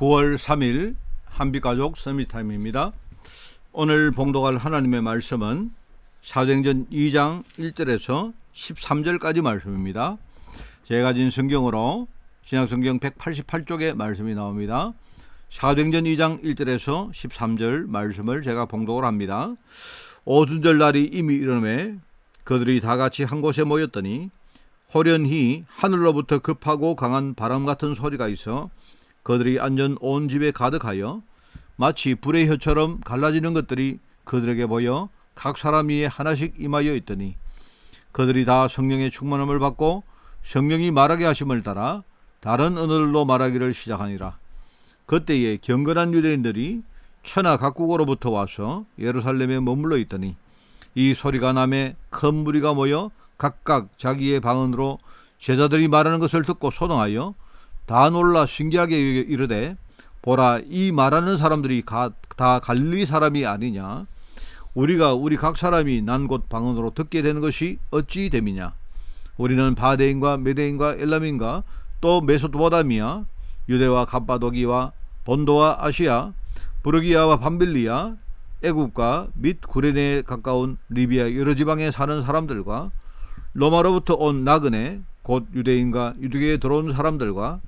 9월 3일 한빛가족 서밋타임입니다. 오늘 봉독할 하나님의 말씀은 사도행전 2장 1절에서 13절까지 말씀입니다. 제가 가진 성경으로 신약성경 188쪽에 말씀이 나옵니다. 사도행전 2장 1절에서 13절 말씀을 제가 봉독을 합니다. 오순절 날이 이미 이르매 그들이 다 같이 한 곳에 모였더니 호련히 하늘로부터 급하고 강한 바람 같은 소리가 있어 그들이 앉은 온 집에 가득하여 마치 불의 혀처럼 갈라지는 것들이 그들에게 보여 각 사람 위에 하나씩 임하여 있더니 그들이 다 성령의 충만함을 받고 성령이 말하게 하심을 따라 다른 언어들로 말하기를 시작하니라. 그때에 경건한 유대인들이 천하 각국으로부터 와서 예루살렘에 머물러 있더니 이 소리가 나매 큰 무리가 모여 각각 자기의 방언으로 제자들이 말하는 것을 듣고 소동하여 다 놀라 신기하게 이르되 보라, 이 말하는 사람들이 다 갈릴리 사람이 아니냐? 우리가 우리 각 사람이 난 곳 방언으로 듣게 되는 것이 어찌 됨이냐? 우리는 바데인과 메데인과 엘람인과 또 메소포타미아, 유대와 갑바도기와 본도와 아시아, 부르기아와 밤빌리아, 애국과 및 구레네에 가까운 리비아 여러 지방에 사는 사람들과 로마로부터 온 나그네 곧 유대인과 유대교에 들어온 사람들과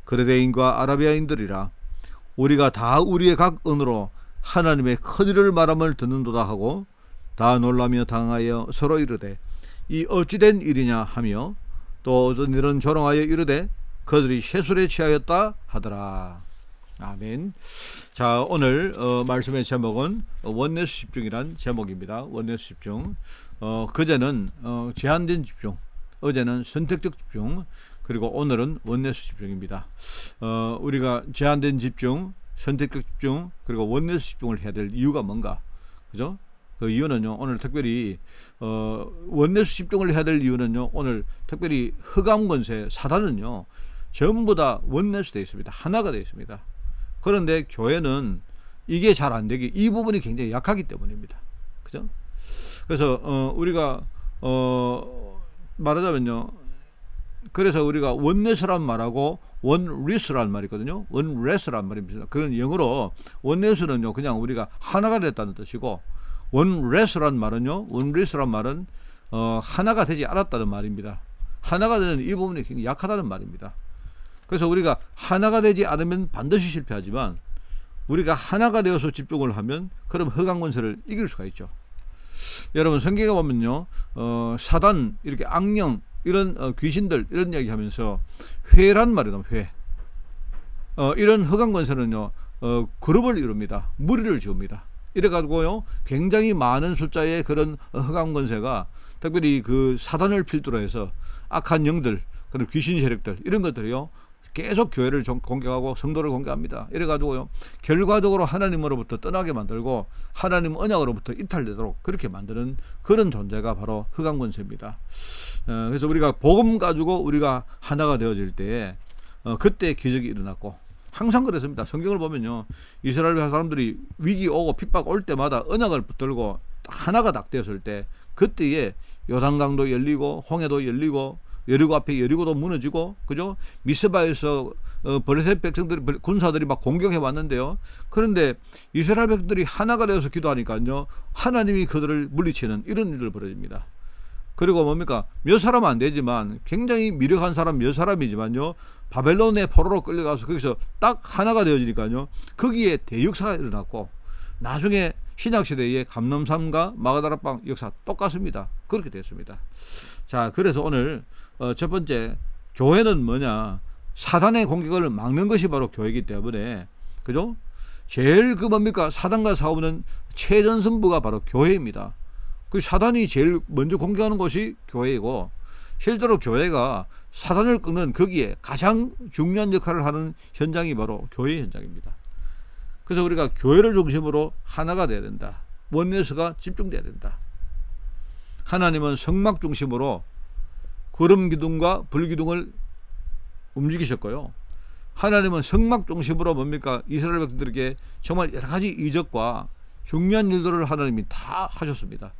그레데인과 아라비아인들이라. 우리가 다 우리의 각 언어로 하나님의 큰 일을 말함을 듣는도다 하고 다 놀라며 당하여 서로 이르되 이 어찌된 일이냐 하며 또 어떤 일은 조롱하여 이르되 그들이 쇠술에 취하였다 하더라. 아멘. 자, 오늘 말씀의 제목은 원네스 집중이란 제목입니다. 원네스 집중. 그제는 제한된 집중, 어제는 선택적 집중, 그리고 오늘은 원네스 집중입니다. 우리가 제한된 집중, 선택적 집중, 그리고 원네스 집중을 해야 될 이유가 뭔가, 그죠? 그 이유는요, 오늘 특별히 원네스 집중을 해야 될 이유는요, 오늘 특별히 흑암 권세 사단은요 전부 다 원네스 되어 있습니다. 하나가 되어 있습니다. 그런데 교회는 이게 잘 안 되기, 이 부분이 굉장히 약하기 때문입니다. 그죠? 그래서 우리가 말하자면요, 그래서 우리가 원네스란 말하고 원리스란 말이 있거든요. 원레스란 말입니다. 그건 영어로 원네스는요 그냥 우리가 하나가 됐다는 뜻이고, 원레스란 말은요, 원리스란 말은 하나가 되지 않았다는 말입니다. 하나가 되는 이 부분이 굉장히 약하다는 말입니다. 그래서 우리가 하나가 되지 않으면 반드시 실패하지만 우리가 하나가 되어서 집중을 하면 그럼 흑암 권세를 이길 수가 있죠. 여러분, 성경에 보면요, 사단, 이렇게 악령, 이런 귀신들, 이런 이야기 하면서 회란 말이 나옵니다. 회. 이런 흑암 권세는요, 그룹을 이룹니다. 무리를 지읍니다. 이래가지고요, 굉장히 많은 숫자의 그런 흑암 권세가 특별히 그 사단을 필두로 해서 악한 영들, 그런 귀신 세력들, 이런 것들이요, 계속 교회를 공격하고 성도를 공격합니다. 이래가지고요, 결과적으로 하나님으로부터 떠나게 만들고 하나님 언약으로부터 이탈되도록 그렇게 만드는 그런 존재가 바로 흑암 권세입니다. 그래서 우리가 복음 가지고 우리가 하나가 되어질 때 그때 기적이 일어났고, 항상 그랬습니다. 성경을 보면요, 이스라엘 사람들이 위기 오고 핍박 올 때마다 언약을 붙들고 하나가 딱 되었을 때 그때에 요단강도 열리고 홍해도 열리고 여리고 앞에 여리고도 무너지고, 그죠? 미스바에서 블레셋 백성들이, 군사들이 막 공격해 왔는데요. 그런데 이스라엘 백성들이 하나가 되어서 기도하니까요, 하나님이 그들을 물리치는 이런 일을 벌어집니다. 그리고 뭡니까? 몇 사람 안 되지만 굉장히 미력한 사람 몇 사람이지만요, 바벨론의 포로로 끌려가서 거기서 딱 하나가 되어지니까요, 거기에 대역사가 일어났고, 나중에 신약시대의 감람산과 마가다라방 역사 똑같습니다. 그렇게 됐습니다. 자, 그래서 오늘 첫 번째, 교회는 뭐냐? 사단의 공격을 막는 것이 바로 교회이기 때문에, 그죠? 제일 뭡니까? 사단과 싸우는 최전선부가 바로 교회입니다. 그 사단이 제일 먼저 공격하는 것이 교회이고, 실제로 교회가 사단을 끄는 거기에 가장 중요한 역할을 하는 현장이 바로 교회 현장입니다. 그래서 우리가 교회를 중심으로 하나가 돼야 된다. 원네스가 집중돼야 된다. 하나님은 성막 중심으로 구름 기둥과 불 기둥을 움직이셨고요. 하나님은 성막 중심으로 뭡니까? 이스라엘 백성들에게 정말 여러 가지 이적과 중요한 일들을 하나님이 다 하셨습니다.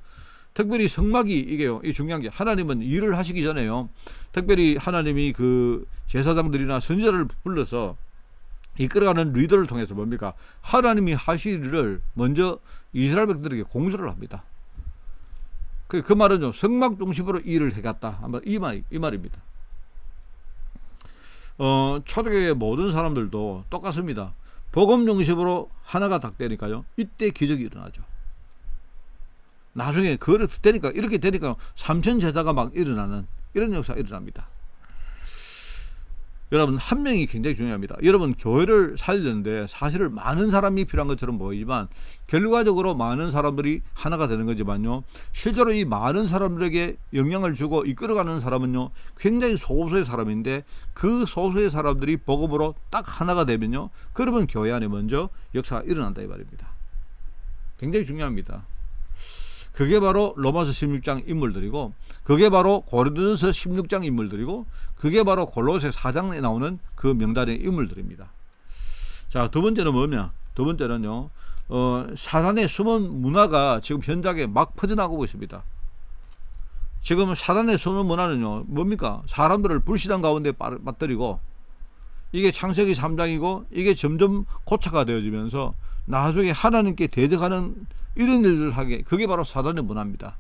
특별히 성막이 이게요, 이 중요한 게, 하나님은 일을 하시기 전에요, 특별히 하나님이 그 제사장들이나 선지자를 불러서 이끌어가는 리더를 통해서 뭡니까? 하나님이 하실 일을 먼저 이스라엘 백성들에게 공수를 합니다. 그 말은요, 성막 중심으로 일을 해갔다. 이 말입니다. 초대교회 모든 사람들도 똑같습니다. 복음 중심으로 하나가 딱 되니까요, 이때 기적이 일어나죠. 나중에 이렇게 되니까 삼천 제자가 막 일어나는 이런 역사가 일어납니다. 여러분, 한 명이 굉장히 중요합니다. 여러분, 교회를 살리는데 사실은 많은 사람이 필요한 것처럼 보이지만 결과적으로 많은 사람들이 하나가 되는 거지만요, 실제로 이 많은 사람들에게 영향을 주고 이끌어가는 사람은요, 굉장히 소수의 사람인데 그 소수의 사람들이 복음으로 딱 하나가 되면요, 그러면 교회 안에 먼저 역사가 일어난다 이 말입니다. 굉장히 중요합니다. 그게 바로 로마서 16장 인물들이고, 그게 바로 고린도전서 16장 인물들이고, 그게 바로 골로새 4장에 나오는 그 명단의 인물들입니다. 자, 두 번째는 뭐냐? 두 번째는요, 사단의 숨은 문화가 지금 현장에 막 퍼져나가고 있습니다. 지금 사단의 숨은 문화는요, 뭡니까? 사람들을 불신앙 가운데 빠뜨리고, 이게 창세기 3장이고, 이게 점점 고착화 되어지면서 나중에 하나님께 대적하는 이런 일을 하게, 그게 바로 사단의 문화입니다.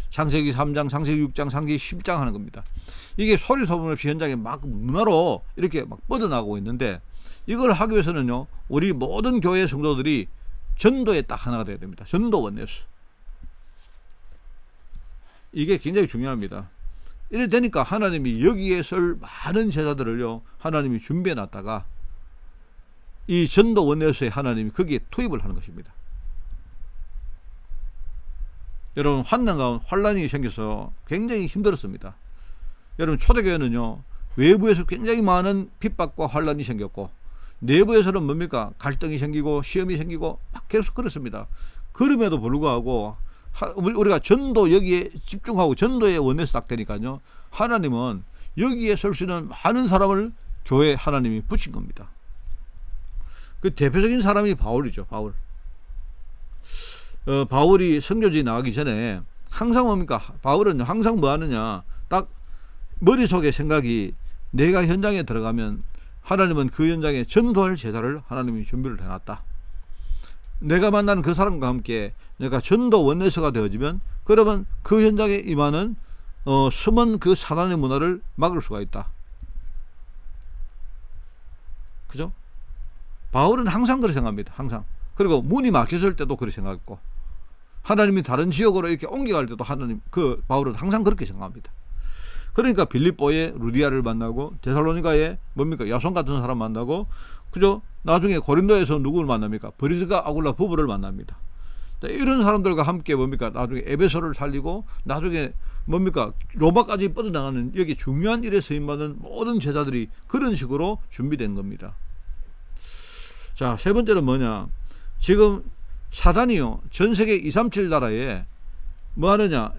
창세기 3장, 창세기 6장, 창세기 10장 하는 겁니다. 이게 소리 소문 없이 현장에 막 문화로 이렇게 막 뻗어나가고 있는데, 이걸 하기 위해서는요, 우리 모든 교회 성도들이 전도에 딱 하나가 되어야 됩니다. 전도 원네스. 이게 굉장히 중요합니다. 이래 되니까 하나님이 여기에 설 많은 제자들을요, 하나님이 준비해 놨다가 이 전도 원네스에 하나님이 거기에 투입을 하는 것입니다. 여러분, 환란이 생겨서 굉장히 힘들었습니다. 여러분, 초대교회는요, 외부에서 굉장히 많은 핍박과 환란이 생겼고, 내부에서는 뭡니까? 갈등이 생기고 시험이 생기고 막 계속 그렇습니다. 그럼에도 불구하고 우리가 전도 여기에 집중하고 전도의 원에서 딱 되니까요, 하나님은 여기에 설 수 있는 많은 사람을 교회에 하나님이 붙인 겁니다. 그 대표적인 사람이 바울이죠. 바울이 선교지 나가기 전에 항상 뭡니까? 바울은 항상 뭐 하느냐? 딱 머릿속에 생각이, 내가 현장에 들어가면 하나님은 그 현장에 전도할 제자를 하나님이 준비를 해놨다. 내가 만나는 그 사람과 함께 내가 전도 원내서가 되어지면, 그러면 그 현장에 임하는 숨은 그 사단의 문화를 막을 수가 있다. 그죠? 바울은 항상 그렇게 생각합니다. 항상. 그리고 문이 막혔을 때도 그렇게 생각했고, 하나님이 다른 지역으로 이렇게 옮겨갈 때도 바울은 항상 그렇게 생각합니다. 그러니까 빌립보에 루디아를 만나고, 데살로니가에 뭡니까? 야손 같은 사람 만나고, 그죠? 나중에 고린도에서 누구를 만납니까? 브리스가 아굴라 부부를 만납니다. 이런 사람들과 함께 뭡니까? 나중에 에베소를 살리고, 나중에 뭡니까? 로마까지 뻗어나가는 여기 중요한 일에 쓰임받는 모든 제자들이 그런 식으로 준비된 겁니다. 자, 세 번째는 뭐냐? 지금 사단이요, 전 세계 237 나라에 뭐 하느냐?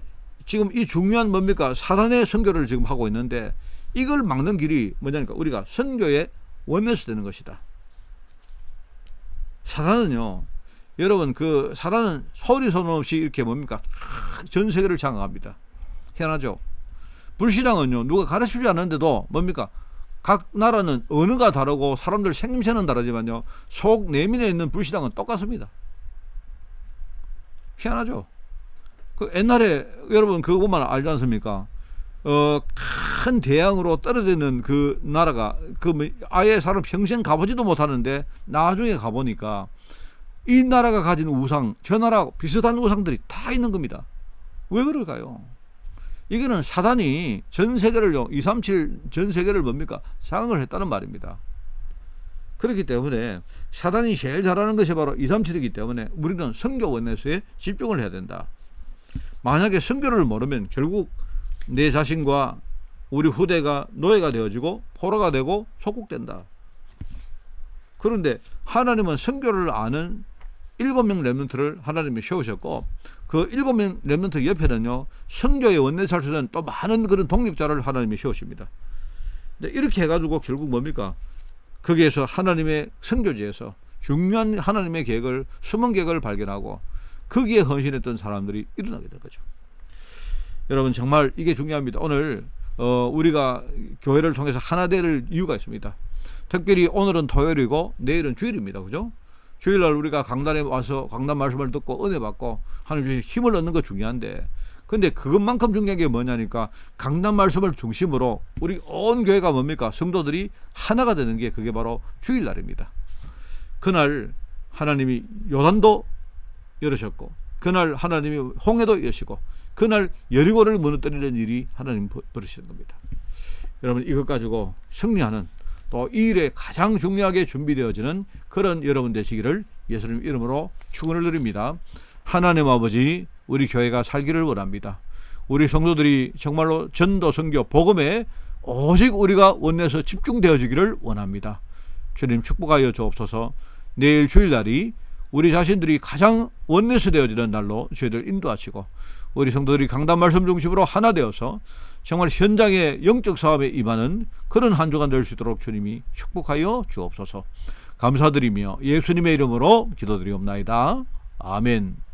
지금 이 중요한 뭡니까? 사단의 선교를 지금 하고 있는데, 이걸 막는 길이 뭐냐니까? 우리가 선교의 원내서 되는 것이다. 사단은요, 여러분, 사단은 소리 소문 없이 이렇게 뭡니까? 전 세계를 장악합니다. 희한하죠? 불신앙은요, 누가 가르치지 않는데도 뭡니까? 각 나라는 언어가 다르고 사람들 생김새는 다르지만요, 속 내면에 있는 불신앙은 똑같습니다. 희한하죠? 옛날에 여러분 그거 보면 알지 않습니까? 큰 대양으로 떨어져 있는 그 나라가 아예 사람 평생 가보지도 못하는데, 나중에 가보니까 이 나라가 가진 우상, 저 나라하고 비슷한 우상들이 다 있는 겁니다. 왜 그럴까요? 이거는 사단이 전 세계를요, 237 전 세계를 뭡니까? 장악을 했다는 말입니다. 그렇기 때문에 사단이 제일 잘하는 것이 바로 237이기 때문에 우리는 선교 원내수에 집중을 해야 된다. 만약에 선교를 모르면 결국 내 자신과 우리 후대가 노예가 되어지고 포로가 되고 속국된다. 그런데 하나님은 선교를 아는 7명 렘넌트를 하나님이 세우셨고, 그 7명 렘넌트 옆에는요, 선교의 원내 살 수 있는 또 많은 그런 동력자를 하나님이 세우십니다. 이렇게 해가지고 결국 뭡니까? 거기에서 하나님의 선교지에서 중요한 하나님의 계획을, 숨은 계획을 발견하고 거기에 헌신했던 사람들이 일어나게 된 거죠. 여러분, 정말 이게 중요합니다. 오늘 우리가 교회를 통해서 하나 될 이유가 있습니다. 특별히 오늘은 토요일이고 내일은 주일입니다. 그죠? 주일날 우리가 강단에 와서 강단 말씀을 듣고 은혜 받고 하나님 힘을 얻는 거 중요한데, 근데 그것만큼 중요한 게 뭐냐니까 강단 말씀을 중심으로 우리 온 교회가 뭡니까? 성도들이 하나가 되는 게 그게 바로 주일날입니다. 그날 하나님이 요단도 열으셨고, 그날 하나님이 홍해도 여시고, 그날 여리고를 무너뜨리는 일이 하나님 벌이시는 겁니다. 여러분, 이것 가지고 승리하는, 또 이 일에 가장 중요하게 준비되어지는 그런 여러분 되시기를 예수님 이름으로 축원을 드립니다. 하나님 아버지, 우리 교회가 살기를 원합니다. 우리 성도들이 정말로 전도, 선교, 복음에 오직 우리가 원내에서 집중되어지기를 원합니다. 주님 축복하여 주옵소서. 내일 주일날이 우리 자신들이 가장 원내에서 되어지는 날로 저희들 인도하시고, 우리 성도들이 강단 말씀 중심으로 하나 되어서 정말 현장의 영적 사업에 임하는 그런 한 주간 될 수 있도록 주님이 축복하여 주옵소서. 감사드리며 예수님의 이름으로 기도드리옵나이다. 아멘.